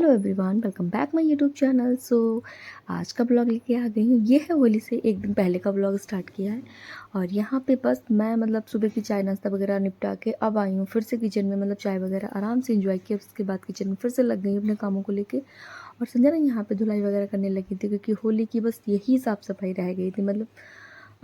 Hello everyone, welcome back my YouTube channel. आज का blog लेके आ गई हूँ। ये है होली से एक दिन पहले का ब्लॉग स्टार्ट किया है। और यहाँ पे बस मैं सुबह की चाय नाश्ता वगैरह निपटा के अब आई हूँ फिर से किचन में। चाय वगैरह आराम से एंजॉय किया, उसके बाद किचन में फिर से लग गई अपने कामों को लेके। और संजना यहाँ पे धुलाई वगैरह करने लगी थी क्योंकि होली की बस यही साफ़ सफाई रह गई थी।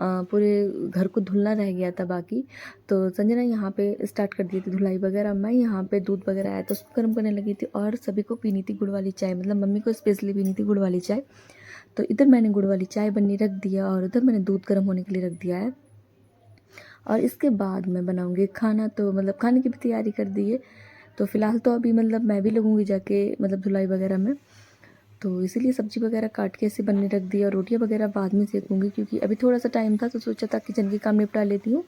पूरे घर को धुलना रह गया था बाकी। तो संजना यहाँ पे स्टार्ट कर दी थी धुलाई वगैरह। मैं यहाँ पे दूध वगैरह आया तो उसको गर्म करने लगी थी और सभी को पीनी थी गुड़ वाली चाय, मम्मी को स्पेशली पीनी थी गुड़ वाली चाय। तो इधर मैंने गुड़ वाली चाय बननी रख दिया और उधर मैंने दूध गर्म होने के लिए रख दिया है। और इसके बाद मैं बनाऊँगी खाना, तो खाने की भी तैयारी कर दी है। तो फ़िलहाल तो अभी मैं भी लगूँगी जाके धुलाई वगैरह में। तो इसीलिए सब्ज़ी वगैरह काट के ऐसे बनने रख दी और रोटियां वगैरह बाद में सेकूँगी क्योंकि अभी थोड़ा सा टाइम था, तो सोचा था किचन के काम निपटा लेती हूँ।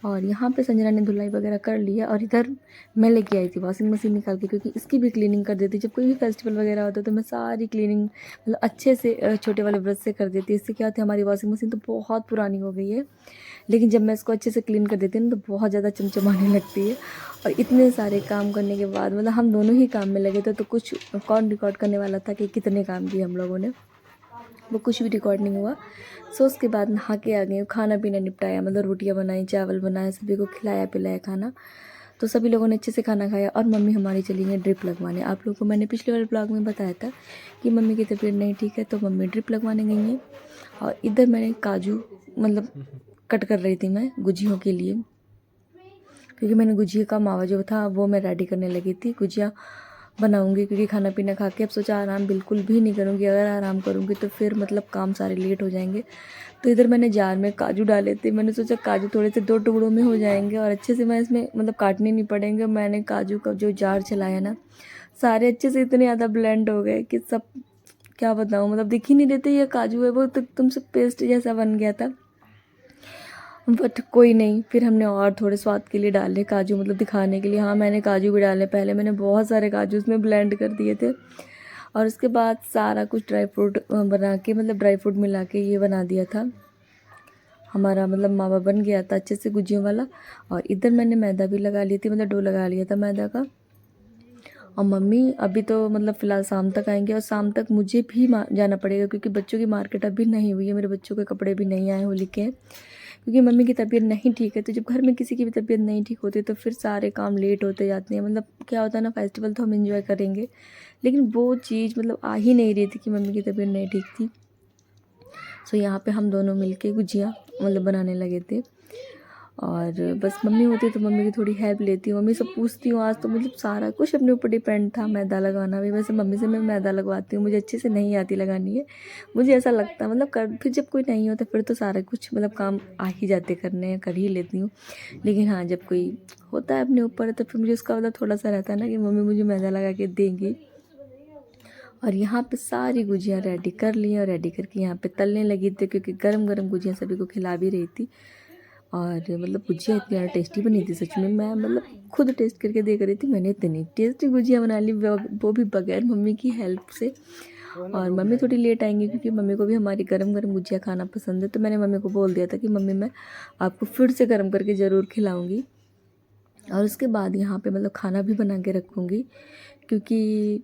और यहाँ पे संजना ने धुलाई वगैरह कर लिया और इधर मैं लेके आई थी वॉशिंग मशीन निकाल के क्योंकि इसकी भी क्लीनिंग कर देती। जब कोई भी फेस्टिवल वगैरह होता है तो मैं सारी क्लीनिंग अच्छे से छोटे वाले ब्रश से कर देती। इससे क्या होता है, हमारी वॉशिंग मशीन तो बहुत पुरानी हो गई है, लेकिन जब मैं इसको अच्छे से क्लीन कर देती हूँ तो बहुत ज़्यादा चमचमाने लगती है। और इतने सारे काम करने के बाद हम दोनों ही काम में लगे थे, तो कुछ कौन रिकॉर्ड करने वाला था कि कितने काम किए हम लोगों ने, वो कुछ भी रिकॉर्ड नहीं हुआ। उसके बाद नहा के आ गई, खाना पीना निपटाया, रोटियां बनाई, चावल बनाए, सभी को खिलाया पिलाया खाना। तो सभी लोगों ने अच्छे से खाना खाया और मम्मी हमारी चली गई ड्रिप लगवाने। आप लोगों को मैंने पिछले वाले ब्लॉग में बताया था कि मम्मी की तबीयत नहीं ठीक है, तो मम्मी ड्रिप लगवाने गई हैं। और इधर मैंने काजू कट कर रही थी मैं गुजियों के लिए, क्योंकि मैंने गुजिया का मावा जो था वो मैं रेडी करने लगी थी। गुजिया बनाऊंगी क्योंकि खाना पीना खा के अब सोचा आराम बिल्कुल भी नहीं करूँगी। अगर आराम करूँगी तो फिर काम सारे लेट हो जाएंगे। तो इधर मैंने जार में काजू डाले थे। मैंने सोचा काजू थोड़े से 2 टुकड़ों में हो जाएंगे और अच्छे से मैं इसमें काटने नहीं पड़ेंगे। मैंने काजू का जो जार चलाया ना, सारे अच्छे से इतने ज़्यादा ब्लेंड हो गए कि सब क्या बताऊँ, दिख ही नहीं देते ये काजू है, वो तो तुमसे पेस्ट जैसा बन गया था। बट कोई नहीं, फिर हमने और थोड़े स्वाद के लिए डाले काजू, दिखाने के लिए। हाँ, मैंने काजू भी डाले, पहले मैंने बहुत सारे काजू उसमें ब्लेंड कर दिए थे। और उसके बाद सारा कुछ ड्राई फ्रूट बना के ड्राई फ्रूट मिला के ये बना दिया था हमारा। मावा बन गया था अच्छे से गुजियों वाला। और इधर मैंने मैदा भी लगा ली थी, डो लगा लिया था मैदा का। और मम्मी अभी तो फ़िलहाल शाम तक आएंगे और शाम तक मुझे भी जाना पड़ेगा क्योंकि बच्चों की मार्केट अभी नहीं हुई है। मेरे बच्चों के कपड़े भी नहीं आए होली के, क्योंकि मम्मी की तबीयत नहीं ठीक है। तो जब घर में किसी की भी तबीयत नहीं ठीक होती तो फिर सारे काम लेट होते जाते हैं। क्या होता है ना, फेस्टिवल तो हम एंजॉय करेंगे, लेकिन वो चीज़ आ ही नहीं रही थी कि मम्मी की तबीयत नहीं ठीक थी। सो यहाँ पे हम दोनों मिलके गुजिया बनाने लगे थे। और बस मम्मी होती तो मम्मी की थोड़ी हेल्प लेती हूँ, मम्मी से पूछती हूँ। आज तो सारा कुछ अपने ऊपर डिपेंड था, मैदा लगाना भी। वैसे मम्मी से मैं मैदा लगवाती हूँ, मुझे अच्छे से नहीं आती लगानी है, मुझे ऐसा लगता है। कर फिर जब कोई नहीं होता फिर तो सारा कुछ काम आ ही जाते करने, कर ही लेती हूँ। लेकिन हाँ, जब कोई होता है अपने ऊपर तो फिर मुझे उसका थोड़ा सा रहता है ना कि मम्मी मुझे मैदा लगा के देंगी। और यहाँ पे सारी गुजियाँ रेडी कर ली और रेडी करके यहाँ पे तलने लगी थी क्योंकि गरम गरम गुजियाँ सभी को खिला भी रही थी। और गुजिया इतनी ज़्यादा टेस्टी बनी थी सच में। मैं खुद टेस्ट करके देख रही थी, मैंने इतनी टेस्टी गुजिया बना ली, वो भी बगैर मम्मी की हेल्प से। और मम्मी थोड़ी लेट आएंगी क्योंकि मम्मी को भी हमारी गरम गरम गुजिया खाना पसंद है। तो मैंने मम्मी को बोल दिया था कि मम्मी मैं आपको फिर से गरम करके ज़रूर खिलाऊँगी। और उसके बाद यहाँ पे खाना भी बना के रखूँगी क्योंकि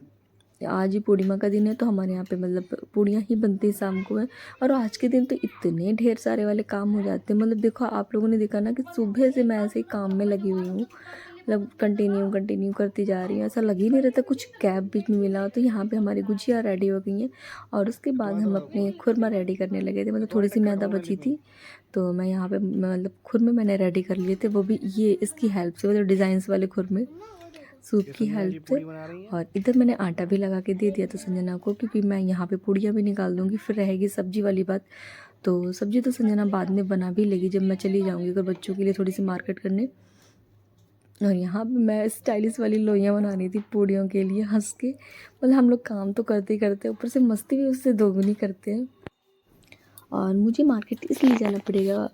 आज ही पूर्णिमा का दिन है, तो हमारे यहाँ पे पूड़ियाँ ही बनती शाम को है। और आज के दिन तो इतने ढेर सारे वाले काम हो जाते हैं। देखो, आप लोगों ने देखा ना कि सुबह से मैं ऐसे ही काम में लगी हुई हूँ, कंटिन्यू करती जा रही हूँ। ऐसा लग ही नहीं रहता कुछ गैप बीच में मिला। तो यहाँ पे हमारी गुजिया रेडी हो गई हैं और उसके बाद हम अपने खुरमा रेडी करने लगे थे। थोड़ी सी मैदा बची थी तो मैं यहाँ पे खुरमे मैंने रेडी कर लिए थे, वो भी ये इसकी हेल्प से, डिज़ाइंस वाले खुरमे सूप की हेल्प से। और इधर मैंने आटा भी लगा के दे दिया था संजना को, क्योंकि मैं यहाँ पे पूड़ियाँ भी निकाल दूँगी, फिर रहेगी सब्जी वाली बात। तो सब्जी तो संजना बाद में बना भी लेगी जब मैं चली जाऊँगी अगर बच्चों के लिए थोड़ी सी मार्केट करने। और यहाँ पे मैं स्टाइलिश वाली लोइयाँ बना रही थी पूड़ियों के लिए, हंस के। हम लोग काम तो करते ही करते ऊपर से मस्ती भी उससे दोगुनी करते हैं। और मुझे मार्केट इसलिए जाना पड़ेगा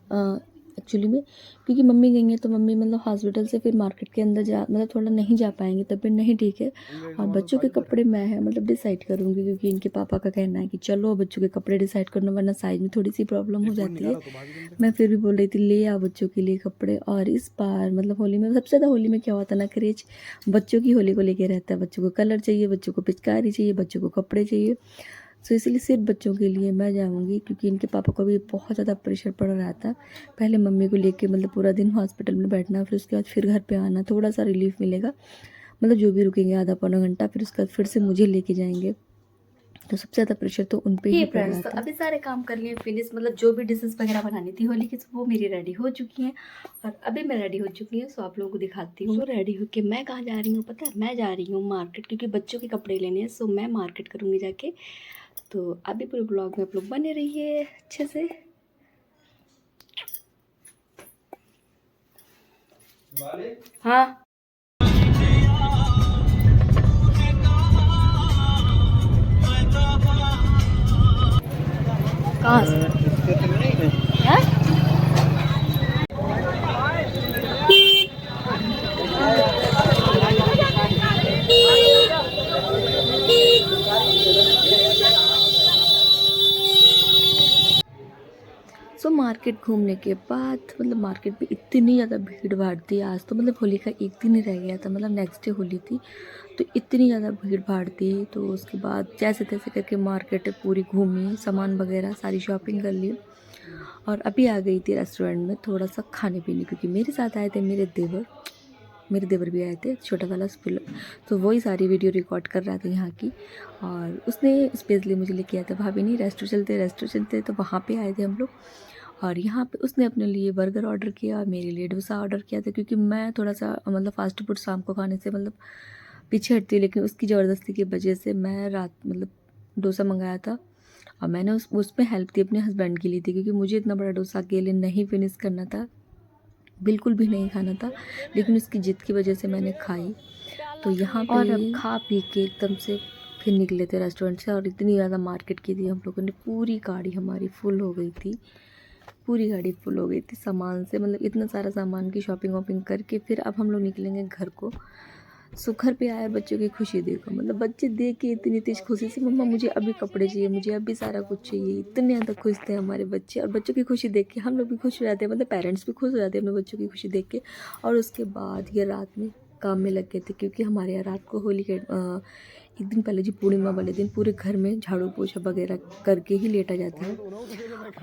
एक्चुअली में, क्योंकि मम्मी गई हैं तो मम्मी मतलब हॉस्पिटल से फिर मार्केट के अंदर जा मतलब थोड़ा नहीं जा पाएंगी, तबीयत नहीं ठीक है। और बच्चों के कपड़े मैं है मतलब डिसाइड करूँगी, क्योंकि इनके पापा का कहना है कि चलो बच्चों के कपड़े डिसाइड करना, वरना साइज में थोड़ी सी प्रॉब्लम हो जाती है। मैं फिर भी बोल रही थी ले आओ बच्चों के लिए कपड़े। और इस बार मतलब होली में सबसे ज़्यादा होली में क्या होता है ना, क्रेज बच्चों की होली को लेके रहता है। बच्चों को कलर चाहिए, बच्चों को पिचकारी चाहिए, बच्चों को कपड़े चाहिए। सो इसलिए सिर्फ बच्चों के लिए मैं जाऊंगी, क्योंकि इनके पापा को भी बहुत ज़्यादा प्रेशर पड़ रहा था। पहले मम्मी को लेके मतलब पूरा दिन हॉस्पिटल में बैठना, फिर उसके बाद फिर घर पे आना, थोड़ा सा रिलीफ मिलेगा। मतलब जो भी रुकेंगे आधा पौना घंटा, फिर उसके बाद फिर से मुझे लेके जाएंगे। तो सबसे ज़्यादा प्रेशर तो उन पे ही पड़ रहा था। तो अभी सारे काम कर लिए फिनिश, मतलब जो भी डिशेस वगैरह बनानी थी होली की वो मेरी रेडी हो चुकी हैं। और अभी मैं रेडी हो चुकी हूँ, सो आप लोगों को दिखाती हूँ। रेडी होके मैं कहाँ जा रही हूँ पता है? मैं जा रही हूँ मार्केट, क्योंकि बच्चों के कपड़े लेने हैं। सो मैं मार्केट करूँगी जाके। तो अभी पूरे ब्लॉग में आप लोग बने रहिए अच्छे से। हाँ कहाँ से? हाँ? सो मार्केट घूमने के बाद मतलब मार्केट में इतनी ज़्यादा भीड़ भाड़ थी। आज तो मतलब होली का एक दिन ही रह गया था, मतलब नेक्स्ट डे होली थी, तो इतनी ज़्यादा भीड़ भाड़ थी। तो उसके बाद जैसे तैसे करके मार्केट पूरी घूमी, सामान वगैरह सारी शॉपिंग कर ली। और अभी आ गई थी रेस्टोरेंट में थोड़ा सा खाने पीने, क्योंकि मेरे साथ आए थे मेरे देवर भी आए थे, छोटा वाला स्पिल। तो वही सारी वीडियो रिकॉर्ड कर रहा था यहाँ की। और उसने स्पेशली मुझे लेके आया था, भाभी नहीं रेस्टोरेंट चलते तो वहाँ पे आए थे हम लोग। और यहाँ पे उसने अपने लिए बर्गर ऑर्डर किया और मेरे लिए डोसा ऑर्डर किया था, क्योंकि मैं थोड़ा सा मतलब फास्ट फूड शाम को खाने से मतलब पीछे हटती हूँ। लेकिन उसकी ज़बरदस्ती की वजह से मैं रात मतलब डोसा मंगाया था। और मैंने उसमें हेल्प थी अपने हस्बैंड की ली थी, क्योंकि मुझे इतना बड़ा डोसा अकेले नहीं फिनिश करना था, बिल्कुल भी नहीं खाना था। लेकिन उसकी जिद की वजह से मैंने खाई। तो यहाँ पे और अब खा पी के एकदम से फिर निकले थे रेस्टोरेंट से। और इतनी ज़्यादा मार्केट की थी, हम लोगों ने पूरी गाड़ी हमारी फुल हो गई थी, पूरी गाड़ी फुल हो गई थी सामान से। मतलब इतना सारा सामान की शॉपिंग वॉपिंग करके फिर अब हम लोग निकलेंगे घर को। सो घर पे आए बच्चों की खुशी देखो, मतलब बच्चे देख के इतनी तेज खुशी से, मम्मा मुझे अभी कपड़े चाहिए, मुझे अभी सारा कुछ चाहिए, इतने ज़्यादा खुश थे हमारे बच्चे। और बच्चों की खुशी देख के हम लोग भी खुश हो जाते हैं, मतलब पेरेंट्स भी खुश हो जाते हैं अपने बच्चों की खुशी देख के। और उसके बाद ये रात में काम में लग गए थे, क्योंकि हमारे यहाँ रात को होली के एक दिन पहले जो पूर्णिमा वाले दिन पूरे घर में झाड़ू पोछा वगैरह करके ही लेटा जाता है।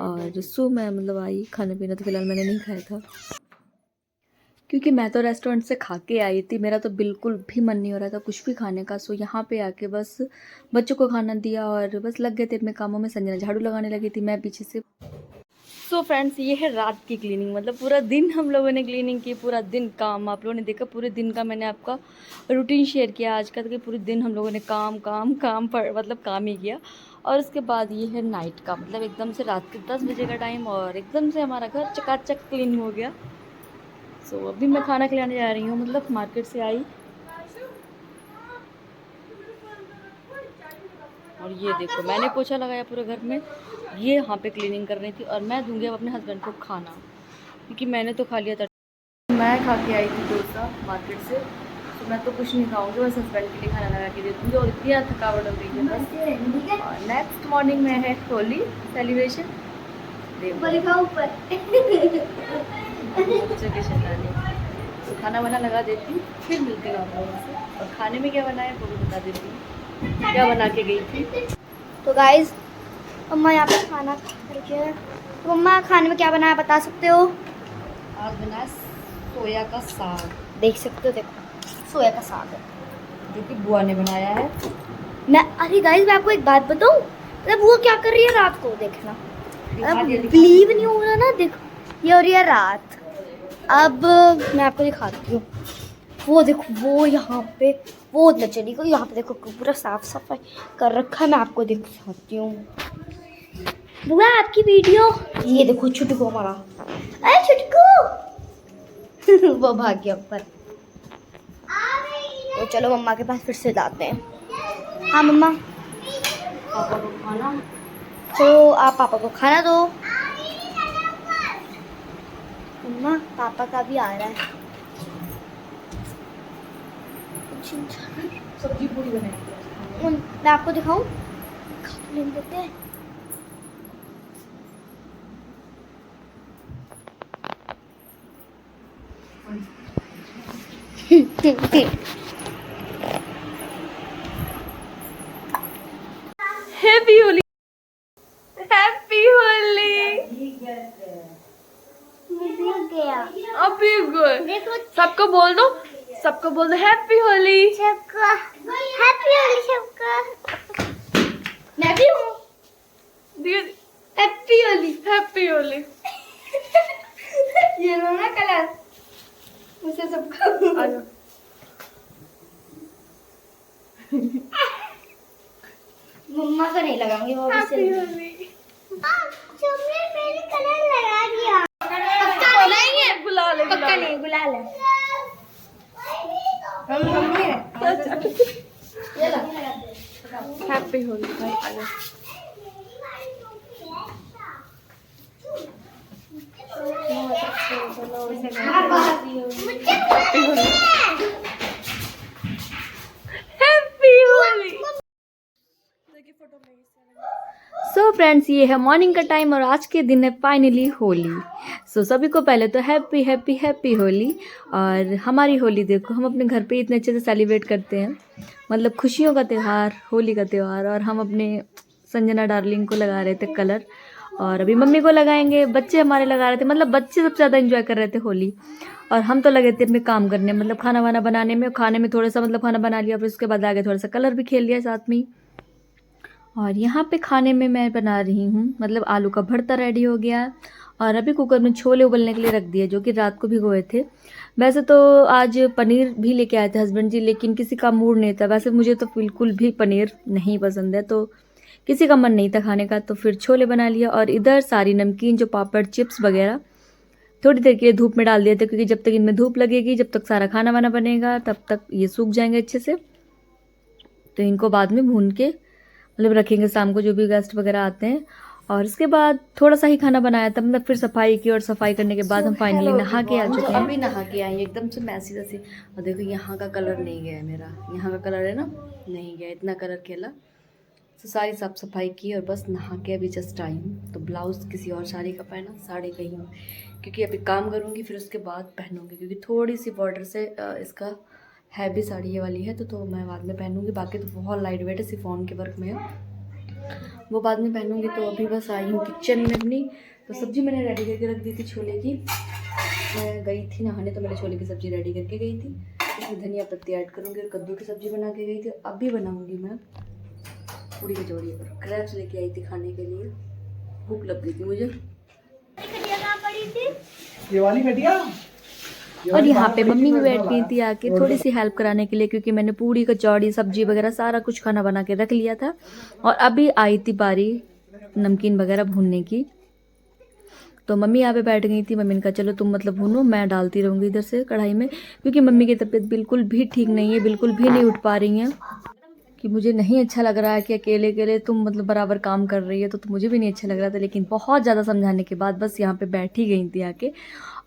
और सो मैं मतलब आई, खाना पीना तो फिलहाल मैंने नहीं खाया था, क्योंकि मैं तो रेस्टोरेंट से खा के आई थी, मेरा तो बिल्कुल भी मन नहीं हो रहा था कुछ भी खाने का। सो यहाँ पे आके बस बच्चों को खाना दिया और बस लग गए थे अपने कामों में। संजना झाड़ू लगाने लगी थी, मैं पीछे से। सो फ्रेंड्स, ये है रात की क्लीनिंग, मतलब पूरा दिन हम लोगों ने क्लीनिंग की, पूरा दिन काम आप लोगों ने देखा। पूरे दिन का मैंने आपका रूटीन शेयर किया आज का, तो पूरे दिन हम लोगों ने काम काम काम पर मतलब काम ही किया। और उसके बाद ये है नाइट का, मतलब एकदम से रात के 10 बजे का टाइम और एकदम से हमारा घर चकाचक क्लीन हो गया। सो अभी मैं खाना खिलाने जा रही हूँ, मतलब मार्केट से आई। और ये देखो मैंने पोछा लगाया पूरे घर में, ये यहाँ पे क्लीनिंग कर रही थी। और मैं दूंगी अब अपने हस्बैंड को खाना, क्योंकि मैंने तो खा लिया था। मैं खा के आई थी डोसा मार्केट से, तो मैं तो कुछ नहीं खाऊंगी, बस हस्बैंड के लिए खाना लगा के दे दूँगी। और इतनी थकावट हो गई है बस। और नेक्स्ट मॉर्निंग में है होली सेलिब्रेशन, बच्चों की शैतानी। तो खाना वाना लगा देती हूँ, फिर मिलते हैं आप लोगों से। और खाने में क्या बनाया वो भी बता देती हूँ, क्या बना के गई थी। तो गाइज मम्मा यहाँ पे खाना करके, तो मम्मा खाने में क्या बनाया बता सकते हो? आज बनाया सोया का साग, देख सकते हो, देखो सोया का साग है जो कि बुआ ने बनाया है। अरे गाइज मैं आपको एक बात बताऊँ, मतलब वो क्या कर रही है रात को, देखना बिलीव नहीं हो रहा ना, देखो ये हो रही है रात। अब मैं आपको दिखाती हूँ, वो देखो वो यहाँ पे वो उधर चली गई, यहाँ पे देखो पूरा साफ सफाई कर रखा है। मैं आपको दिखाती हूँ बुआ आपकी वीडियो, ये देखो छुटकू हमारा, अरे छुटकू वो भाग गया ऊपर। तो चलो मम्मा के पास फिर से जाते हैं। हाँ मम्मा, पापा को खाना, तो आप पापा को खाना दो। मम्मा पापा का भी आ रहा है। सब्जी पूरी बनाएंगे। मैं आपको दिखाऊं, खा तो लेने देते हैं। Happy Holi, happy Holi. गया अभी गुड। देखो, सबको बोल दो, सबको बोल दो हैप्पी होली। सबका हैप्पी होली सबका। मैं भी हूँ हैप्पी होली। हैप्पी होली। ये लो ना कलर मुझे सबका। मम्मा का नहीं लगाऊंगी, वो भी हैप्पी होली। तुमने मेरे कलर लगा दिया। पक्का नहीं, बुला ले, पक्का नहीं, बुला ले। हैप्पी होली भाई। आजा। हैप्पी होली। सो फ्रेंड्स, ये है मॉर्निंग का टाइम और आज के दिन है फाइनली होली। सो सभी को पहले तो हैप्पी हैप्पी हैप्पी होली। और हमारी होली देखो, हम अपने घर पे इतने अच्छे से सेलिब्रेट करते हैं, मतलब खुशियों का त्यौहार, होली का त्यौहार। और हम अपने संजना डार्लिंग को लगा रहे थे कलर, और अभी मम्मी को लगाएंगे। बच्चे हमारे लगा रहे थे, मतलब बच्चे सबसे ज़्यादा एंजॉय कर रहे थे होली। और हम तो लगे थे अपने काम करने, मतलब खाना वाना बनाने में। खाने में थोड़ा सा मतलब खाना बना लिया, फिर उसके बाद आगे थोड़ा सा कलर भी खेल लिया साथ में ही। और यहाँ पे खाने में मैं बना रही हूँ, मतलब आलू का भरता रेडी हो गया। और अभी कुकर में छोले उबलने के लिए रख दिए, जो कि रात को भिगोए थे। वैसे तो आज पनीर भी लेके आए थे हस्बैंड जी, लेकिन किसी का मूड नहीं था। वैसे मुझे तो बिल्कुल भी पनीर नहीं पसंद है, तो किसी का मन नहीं था खाने का, तो फिर छोले बना लिया। और इधर सारी नमकीन, जो पापड़ चिप्स वगैरह, थोड़ी देर के लिए धूप में डाल दिए थे, क्योंकि जब तक इनमें धूप लगेगी, जब तक सारा खाना वाना बनेगा, तब तक ये सूख जाएंगे अच्छे से। तो इनको बाद में भून के मतलब रखेंगे शाम को, जो भी गेस्ट वगैरह आते हैं। और इसके बाद थोड़ा सा ही खाना बनाया था, मतलब फिर सफाई की, और सफाई करने के बाद हम फाइनली नहा के आ चुके हैं। अभी नहा के आई एकदम से मैसी जैसी। और देखो यहाँ का कलर नहीं गया है मेरा, यहाँ का कलर है ना, नहीं गया, इतना कलर खेला। तो सारी साफ सफाई की और बस नहा के अभी जस्ट आई हूँ। तो ब्लाउज़ किसी और साड़ी का पहना, साड़ी कहीं हूँ, क्योंकि अभी काम करूँगी फिर उसके बाद पहनूँगी, क्योंकि थोड़ी सी बॉर्डर से इसका हैवी साड़ी ये वाली है, तो मैं बाद में पहनूँगी। बाकी तो बहुत लाइट वेट है, सिफॉन के वर्क में है, वो बाद में पहनूँगी। तो अभी बस आई हूँ किचन में अपनी। तो सब्ज़ी मैंने रेडी करके रख दी थी छोले की। मैं गई थी नहाने, तो मैंने छोले की सब्ज़ी रेडी करके गई थी। इसमें धनिया पत्ती ऐड करूँगी और कद्दू की सब्ज़ी बना के गई थी। अभी बनाऊँगी मैं पूड़ी कचौड़ी और क्रैब्स लेके आई थी खाने के लिए। भूख लग गई थी मुझे। ये वाली घटिया। और यहाँ पे मम्मी भी बैठ गई थी आके थोड़ी सी हेल्प कराने के लिए, क्योंकि मैंने पूड़ी कचौड़ी सब्जी वगैरह सारा कुछ खाना बना के रख लिया था। और अभी आई थी बारी नमकीन वगैरह भूनने की। तो मम्मी यहाँ पे बैठ गई थी। मम्मी ने कहा चलो तुम मतलब भूनो, मैं डालती रहूँगी इधर से कढ़ाई में, क्योंकि मम्मी की तबीयत बिल्कुल भी ठीक नहीं है, बिल्कुल भी नहीं उठ पा रही हैं। कि मुझे नहीं अच्छा लग रहा है कि अकेले अकेले तुम मतलब बराबर काम कर रही है, तो मुझे भी नहीं अच्छा लग रहा था। लेकिन बहुत ज़्यादा समझाने के बाद बस यहाँ पे बैठ ही गई थी आके।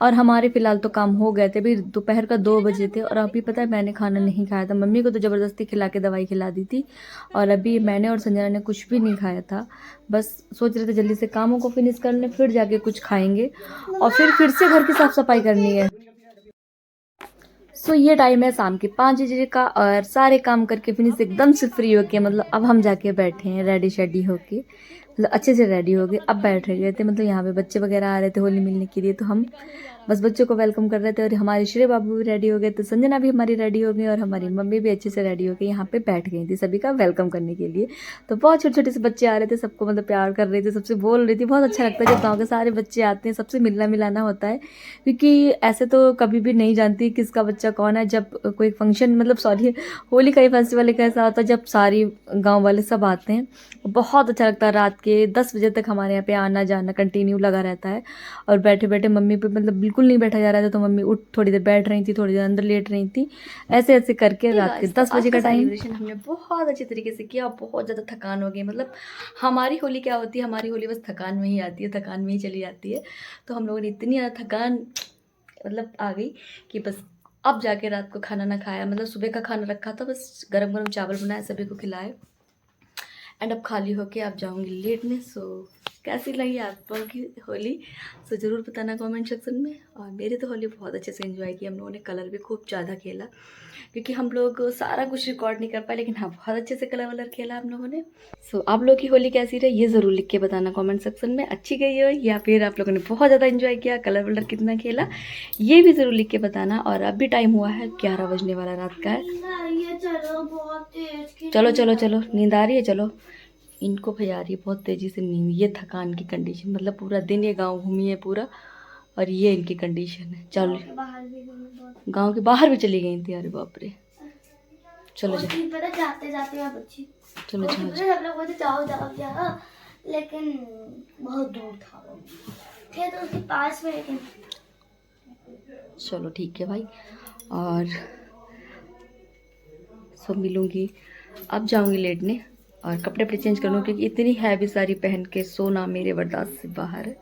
और हमारे फ़िलहाल तो काम हो गए थे, अभी दोपहर का 2 बजे थे। और अभी पता है मैंने खाना नहीं खाया था, मम्मी को तो ज़बरदस्ती खिला के दवाई खिला दी थी। और अभी मैंने और संजना ने कुछ भी नहीं खाया था, बस सोच रहे थे जल्दी से कामों को फिनिश कर लें, फिर जाके कुछ खाएंगे। और फिर से घर की साफ़ सफाई करनी है। सो ये टाइम है शाम के 5 बजे का, और सारे काम करके फिनिश एकदम से फ्री होके, मतलब अब हम जाके बैठे हैं रेडी शेडी होके, मतलब अच्छे से रेडी हो गए। अब बैठ गए थे, मतलब यहाँ पे बच्चे वगैरह आ रहे थे होली मिलने के लिए, तो हम बस बच्चों को वेलकम कर रहे थे। और हमारे श्री बाबू भी रेडी हो गए, तो संजना भी हमारी रेडी हो गई, और हमारी मम्मी भी अच्छे से रेडी हो गई, यहाँ पे बैठ गई थी सभी का वेलकम करने के लिए। तो बहुत छोटे छोटे से बच्चे आ रहे थे, सबको मतलब प्यार कर रहे थे, सबसे बोल रही थी। बहुत अच्छा लगता है जब गाँव के सारे बच्चे आते हैं, सबसे मिलना मिलाना होता है, क्योंकि ऐसे तो कभी भी नहीं जानती किसका बच्चा कौन है। जब कोई फंक्शन, मतलब सॉरी, होली का ही फेस्टिवल एक ऐसा होता है जब सारी गांव वाले सब आते हैं, बहुत अच्छा लगता है। रात के 10 बजे तक हमारे यहाँ पे आना जाना कंटिन्यू लगा रहता है। और बैठे बैठे मम्मी पे मतलब बिल्कुल नहीं बैठा जा रहा था, तो मम्मी उठ थोड़ी देर बैठ रही थी, थोड़ी देर अंदर लेट रही थी, ऐसे ऐसे करके रात के 10 बजे का सेलिब्रेशन हमने बहुत अच्छे तरीके से किया। बहुत ज़्यादा थकान हो गई, मतलब हमारी होली क्या होती है, हमारी होली बस थकान में ही आती है, थकान में ही चली जाती है। तो हम लोगों ने इतनी ज़्यादा थकान मतलब आ गई कि बस अब जाके रात को खाना ना खाया, मतलब सुबह का खाना रखा था, बस गरम गरम चावल बनाए सभी को खिलाए एंड अब खाली होके अब जाऊंगी लेटने। सो कैसी लगी आप लोगों की होली? सो ज़रूर बताना कमेंट सेक्शन में। और मेरी तो होली बहुत अच्छे से एंजॉय की, हम लोगों ने कलर भी खूब ज़्यादा खेला, क्योंकि हम लोग सारा कुछ रिकॉर्ड नहीं कर पाए, लेकिन हाँ बहुत अच्छे से कलर वलर खेला हम लोगों ने। सो आप लोग की होली कैसी रही ये ज़रूर लिख के बताना कमेंट सेक्शन में, अच्छी गई हो या फिर आप लोगों ने बहुत ज़्यादा एंजॉय किया, कलर वलर कितना खेला, ये भी ज़रूर लिख के बताना। और अब भी टाइम हुआ है 11 बजने वाला रात का है। चलो चलो चलो, नींद आ रही है, चलो। इनको भैया आ रही है बहुत तेज़ी से नींद, ये थकान की कंडीशन, मतलब पूरा दिन ये गांव घूमी है पूरा, और ये इनकी कंडीशन है। चलो गांव के बाहर भी चली गई थी, अरे बाप रे। चलो चलो पता जाते जाते आप अच्छी चलो और जाओ फिर सब लोग बोलते जाओ जाओ जाओ, लेकिन बहुत दूर था वो, थे तो उसके पास में, लेकिन चलो ठीक है भाई। और सब मिलूंगी, अब जाऊंगी लेटने और कपड़े वपड़े चेंज कर लूँ, क्योंकि इतनी हैवी साड़ी पहन के सोना मेरे बर्दाश्त से बाहर है।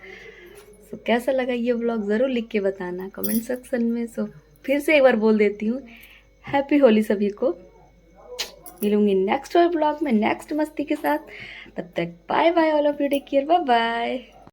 सो कैसा लगा ये व्लॉग ज़रूर लिख के बताना कमेंट सेक्शन में। सो फिर से एक बार बोल देती हूँ, हैप्पी होली सभी को। मिलूंगी नेक्स्ट व्लॉग में नेक्स्ट मस्ती के साथ, तब तक bye bye all of you, take care, bye bye.